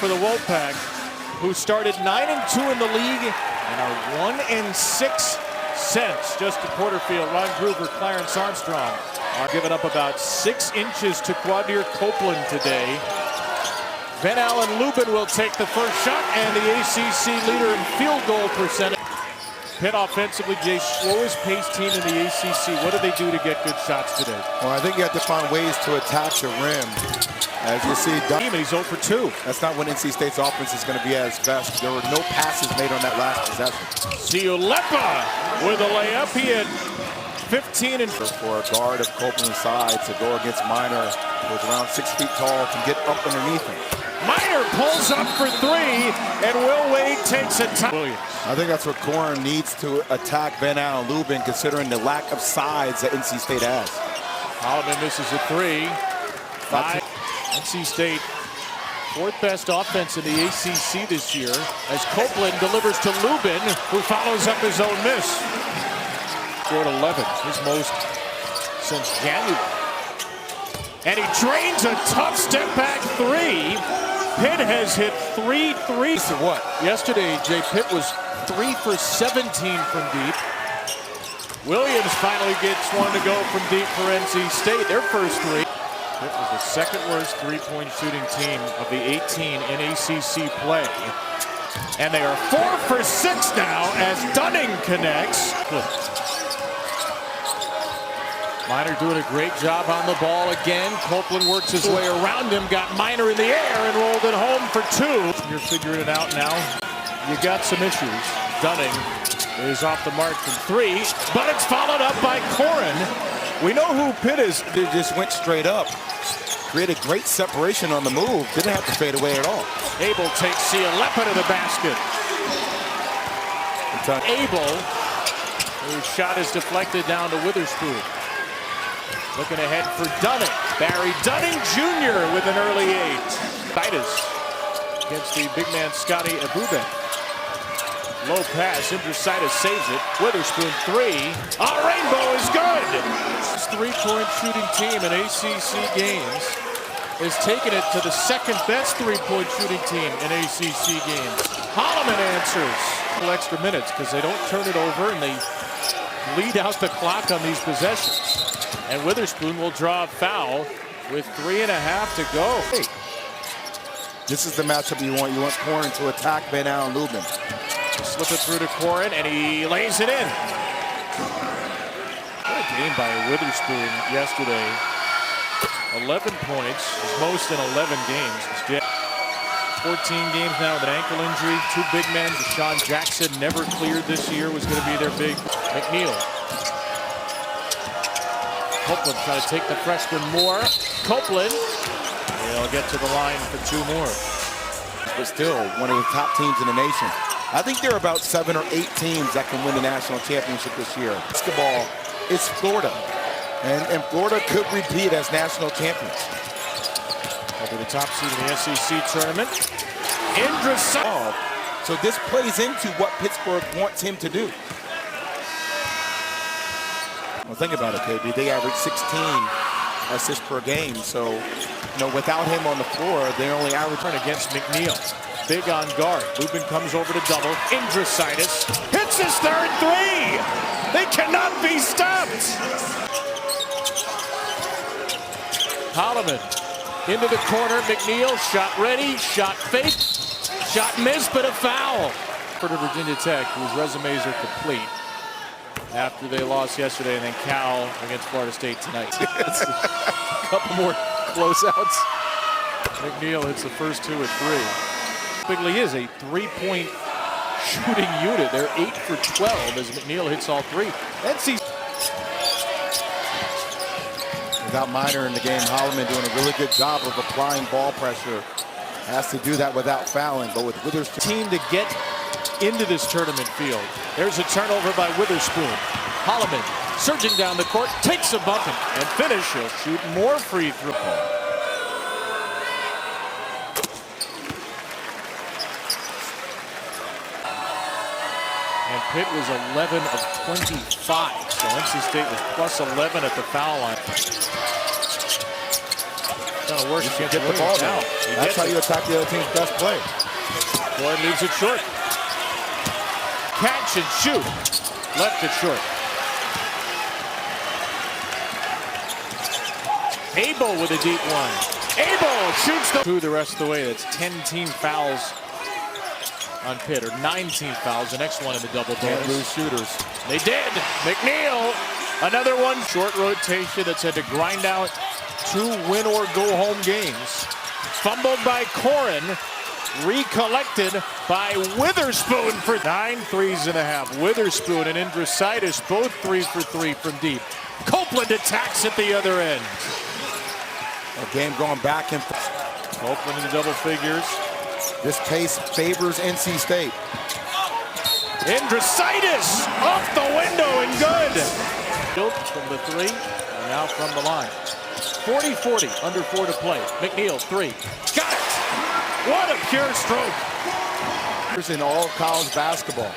for the Wolfpack, who started 9-2 in the league and are 1-6 since. Just to Porterfield, Ron Gruber, Clarence Armstrong are giving up about 6 inches to Quadir Copeland today. Van Allen Lubin will take the first shot, and the ACC leader in field goal percentage. Pitt offensively, Jay, slowest paced team in the ACC. What do they do to get good shots today? Well, I think you have to find ways to attack the rim. As you see, and he's 0 for 2. That's not when NC State's offense is going to be at its best. There were no passes made on that last possession. Ciulepa with a layup. He had 15 and for a guard of Copeland's side to go against Minor, who's around 6 feet tall, can get up underneath him. Minor pulls up for 3, and Will Wade takes a time. Williams. I think that's what Corin needs to attack Van Allen Lubin, considering the lack of size that NC State has. Holloman misses a 3. 5. NC State, 4th best offense in the ACC this year, as Copeland delivers to Lubin, who follows up his own miss. Scored 11, his most since January. And he drains a tough step back 3. Pitt has hit 3 threes. So what? Yesterday, Jay, Pitt was 3 for 17 from deep. Williams finally gets one to go from deep for NC State. Their first 3. Pitt was the second worst three-point shooting team of the 18 in ACC play. And they are 4 for 6 now as Dunning connects. Minor doing a great job on the ball again. Copeland works his way around him, got Minor in the air and rolled it home for 2. You're figuring it out now. You got some issues. Dunning is off the mark from 3, but it's followed up by Corin. We know who Pitt is. They just went straight up. Created great separation on the move. Didn't have to fade away at all. Abel takes Ciulepa to the basket. Abel, whose shot is deflected down to Witherspoon. Looking ahead for Dunning. Barry Dunning Jr. with an early 8. Titus against the big man Scotty Abube. Low pass, Indrositis saves it. Witherspoon 3. Rainbow is good. This 3-point shooting team in ACC games has taken it to the second best 3-point shooting team in ACC games. Holloman answers. Extra minutes because they don't turn it over and they bleed out the clock on these possessions. And Witherspoon will draw a foul with 3.5 to go. Hey, this is the matchup you want. You want Corin to attack Van Allen Lubin. Slip it through to Corin, and he lays it in. What a game by Witherspoon yesterday. 11 points, his most in 11 games. 14 games now with an ankle injury. 2 big men. Deshaun Jackson never cleared this year, was going to be their big. McNeil. Copeland trying to take the freshman more. Copeland. They'll get to the line for 2 more. But still, one of the top teams in the nation. I think there are about 7 or 8 teams that can win the national championship this year. Basketball is Florida. And Florida could repeat as national champions. Over the top seed in the SEC tournament. Indrositis. So this plays into what Pittsburgh wants him to do. Well, think about it, KB. They average 16 assists per game. So, without him on the floor, they only average against McNeil. Big on guard. Lubin comes over to double. Indrositis hits his 3rd 3. They cannot be stopped. Holloman into the corner. McNeil shot ready, shot fake, shot missed, but a foul for the Virginia Tech, whose resumes are complete after they lost yesterday, and then Cal against Florida State tonight. A couple more closeouts. McNeil hits the first 2 at 3. Bigley is a 3-point shooting unit. They're 8 for 12 as McNeil hits all 3. NC without Minor in the game, Holloman doing a really good job of applying ball pressure. Has to do that without fouling, but with Witherspoon. Team to get into this tournament field. There's a turnover by Witherspoon. Holloman surging down the court, takes a bucket, and finish. He'll shoot more free throw. And Pitt was 11 of 25. So NC State was plus 11 at the foul line. Gonna work You should against get the ball Williams now. He That's gets how it. you attack the other team's best play. Gordon leaves it short. Catch and shoot. Left it short. Abel with a deep one. Abel shoots the rest of the way. That's 10 team fouls on Pitt, or 9 team fouls. The next one in the double Can't bonus. lose shooters. They did. McNeil, another one. Short rotation that's had to grind out 2 win or go home games. Fumbled by Corin. Recollected by Witherspoon for 9 threes and a half. Witherspoon and Indrositis both 3 for 3 from deep. Copeland attacks at the other end. A game going back and forth. Copeland in the double figures. This case favors NC State. Indrositis off the window and good. Built from the 3 and now from the line. 40-40, under 4 to play. McNeil, 3. Got it! What a pure stroke. In all college basketball.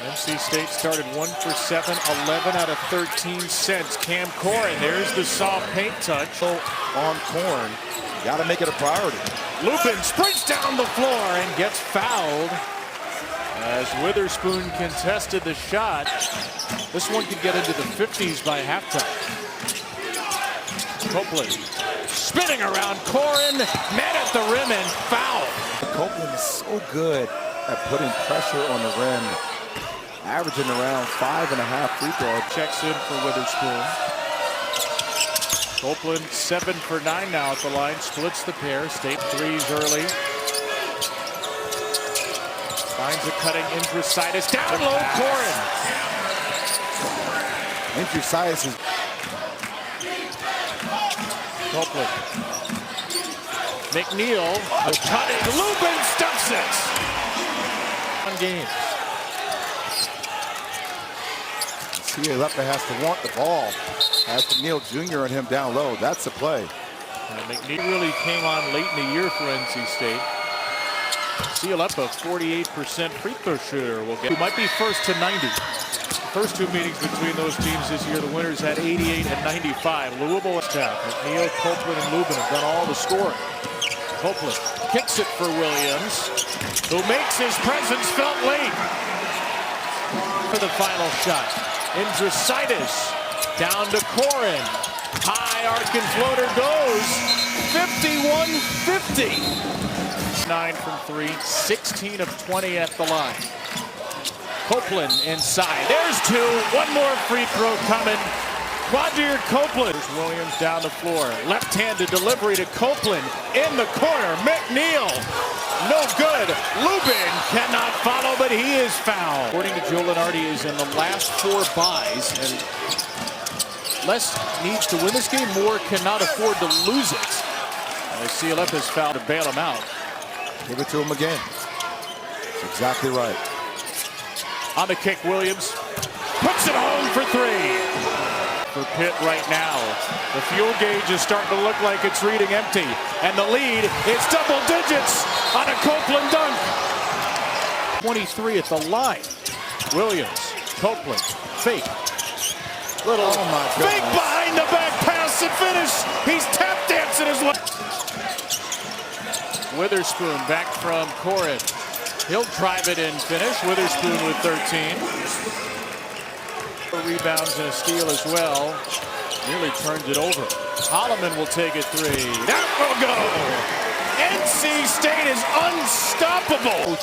NC State started 1 for 7, 11 out of 13 cents. Cam Corin, there's the soft paint touch. On Corn, got to make it a priority. Lupin sprints down the floor and gets fouled as Witherspoon contested the shot. This one could get into the 50s by halftime. Copeland spinning around. Corin met at the rim and foul. Copeland is so good at putting pressure on the rim, averaging around 5.5 free throws. Checks in for Witherspoon. Copeland 7 for 9 now at the line. Splits the pair. State threes early. Finds a cutting Indrositis. Down low, Corin. Indrositis is Copeland. McNeil, the cutting. Lupin stuffs it. On games. Lefty has to want the ball. Has McNeil Jr. and him down low. That's the play. McNeil really came on late in the year for NC State. Cialetta, 48% free throw shooter, will get. Who might be first to 90. First 2 meetings between those teams this year, the winners had 88 and 95. Louisville attack. McNeil, Copeland, and Lubin have done all the scoring. Copeland kicks it for Williams, who makes his presence felt late. For the final shot. Indrositis down to Corin. High arcing floater goes. 51-50. 9 from 3, 16 of 20 at the line. Copeland inside. There's 2. One more free throw coming. Quadir Copeland. There's Williams down the floor. Left-handed delivery to Copeland in the corner. McNeil. No good. Lubin cannot follow, but he is fouled. According to Joe Lenardi, is in the last 4 buys, and less needs to win this game. More cannot afford to lose it. Cialetta is fouled to bail him out. Give it to him again. That's exactly right. On the kick, Williams puts it home for 3. For Pitt right now, the fuel gauge is starting to look like it's reading empty, and the lead is double digits on a Copeland dunk. 23 at the line. Williams, Copeland, fake. Little fake behind the back pass and finish. He's tap dancing his way. Witherspoon back from Corin. He'll drive it in, finish. Witherspoon with 13. Rebounds and a steal as well. Nearly turns it over. Holloman will take a 3. That will go. NC State is unstoppable.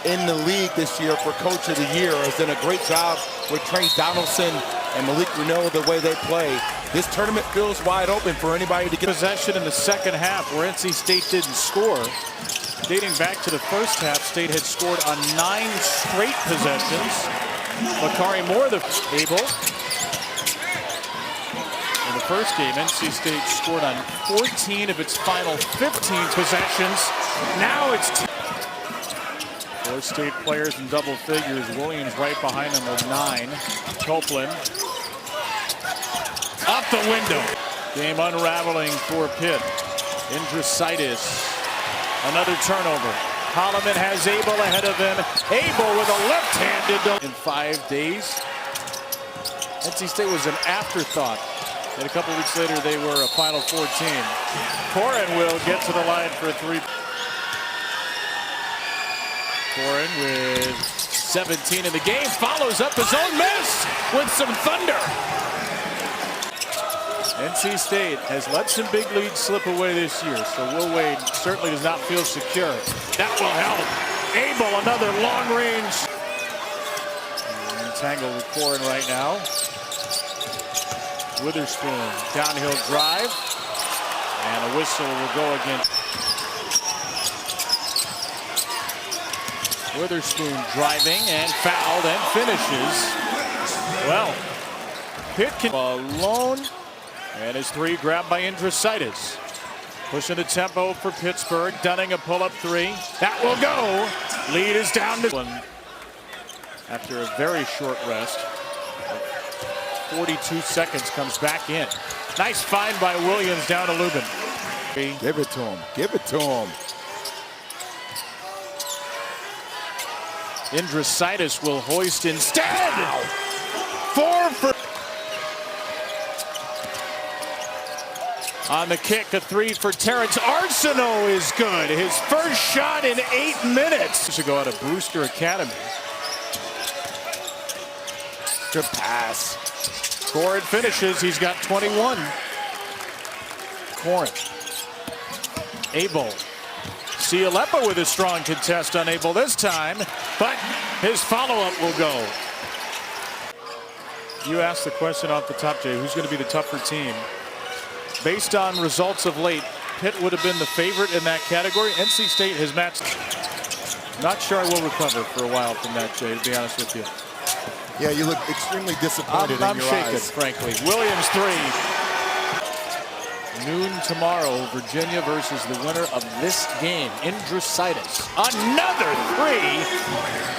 In the league this year for Coach of the Year has done a great job with Trey Donaldson and Malik Renault, the way they play. This tournament feels wide open for anybody to get Possession in the second half where NC State didn't score. Dating back to the first half, State had scored on 9 straight possessions. Makari Moore, able. In the first game, NC State scored on 14 of its final 15 possessions. Now it's 4 State players in double figures. Williams right behind them with 9. Copeland up the window. Game unraveling for Pitt. Indrositis. Another turnover. Holloman has Abel ahead of him. Abel with a left-handed in 5 days. NC State was an afterthought And a couple weeks later, they were a Final Four team. Corin will get to the line for a three. Corin with 17 in the game, follows up his own miss with some thunder. NC State has let some big leads slip away this year, so Will Wade certainly does not feel secure. That will help. Abel, another long range. Entangled with Corin right now. Witherspoon, downhill drive, and a whistle will go again. Witherspoon driving and fouled and finishes. Well, Pitt can alone, and his three grabbed by Indricitis. Pushing the tempo for Pittsburgh. Dunning a pull-up three. That will go. Lead is down to one after a very short rest. 42 seconds, comes back in. Nice find by Williams down to Lubin. Give it to him. Give it to him. Indricitis will hoist instead. 4 for. On the kick, a three for Terrence Arsenault is good. His first shot in 8 minutes. To go out of Brewster Academy. Good pass. Corin finishes. He's got 21. Corin. Abel. Cialeppa with a strong contest, unable this time, but his follow-up will go. You asked the question off the top, Jay, who's going to be the tougher team? Based on results of late, Pitt would have been the favorite in that category. NC State has matched. Not sure I will recover for a while from that, Jay, to be honest with you. Yeah, you look extremely disappointed I'm in your shaken, eyes. frankly. Williams three. Noon tomorrow, Virginia versus the winner of this game, Indricitis. Another three.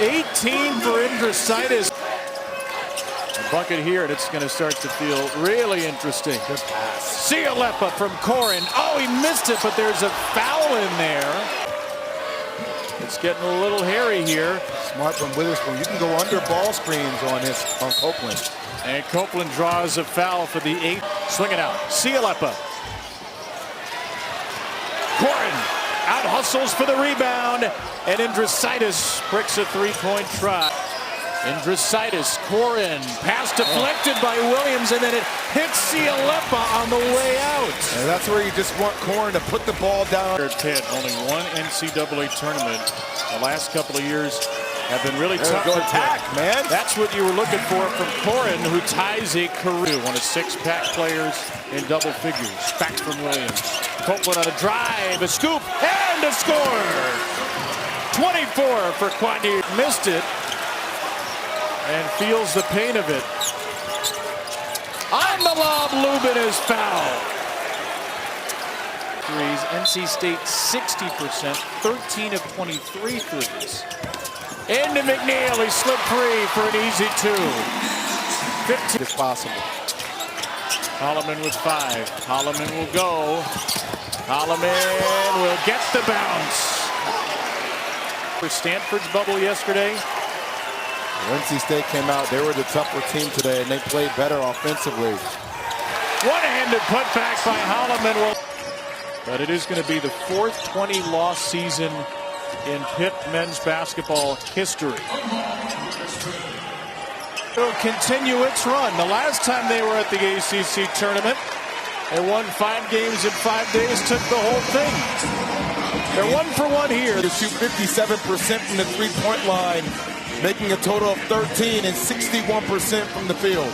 18 for Indricitis. A bucket here, and it's going to start to feel really interesting. Good pass. Cialeppa from Corin. Oh, he missed it, but there's a foul in there. It's getting a little hairy here. Smart from Witherspoon. You can go under ball screens on Copeland. And Copeland draws a foul for the 8th. Swing it out. Cialeppa. Corin out hustles for the rebound, and Indricitis breaks a three-point try. Indricitis, Corin, pass deflected by Williams, and then it hits Cialeppa on the way out. And that's where you just want Corin to put the ball down. Pitt, only one NCAA tournament. The last couple of years have been really tough to for attack, man. That's what you were looking for from Corin, who ties a career. One of 6 pack players in double figures. Back from Williams. Copeland on a drive, a scoop, and a score! 24 for Quaddy. Missed it and feels the pain of it. On the lob, Lubin is fouled. Threes, NC State 60%, 13 of 23 threes. Into McNeil, he slipped free for an easy 2. 15 if possible. Holloman with 5. Holloman will go. Holloman will get the bounce. For Stanford's bubble yesterday. NC State came out, they were the tougher team today, and they played better offensively. One-handed putback by Holloman. But it is going to be the 4th 20-loss season in Pitt men's basketball history. It will continue its run. The last time they were at the ACC tournament, they won 5 games in 5 days, took the whole thing. They're 1 for 1 here. They shoot 57% from the three-point line, making a total of 13 and 61% from the field.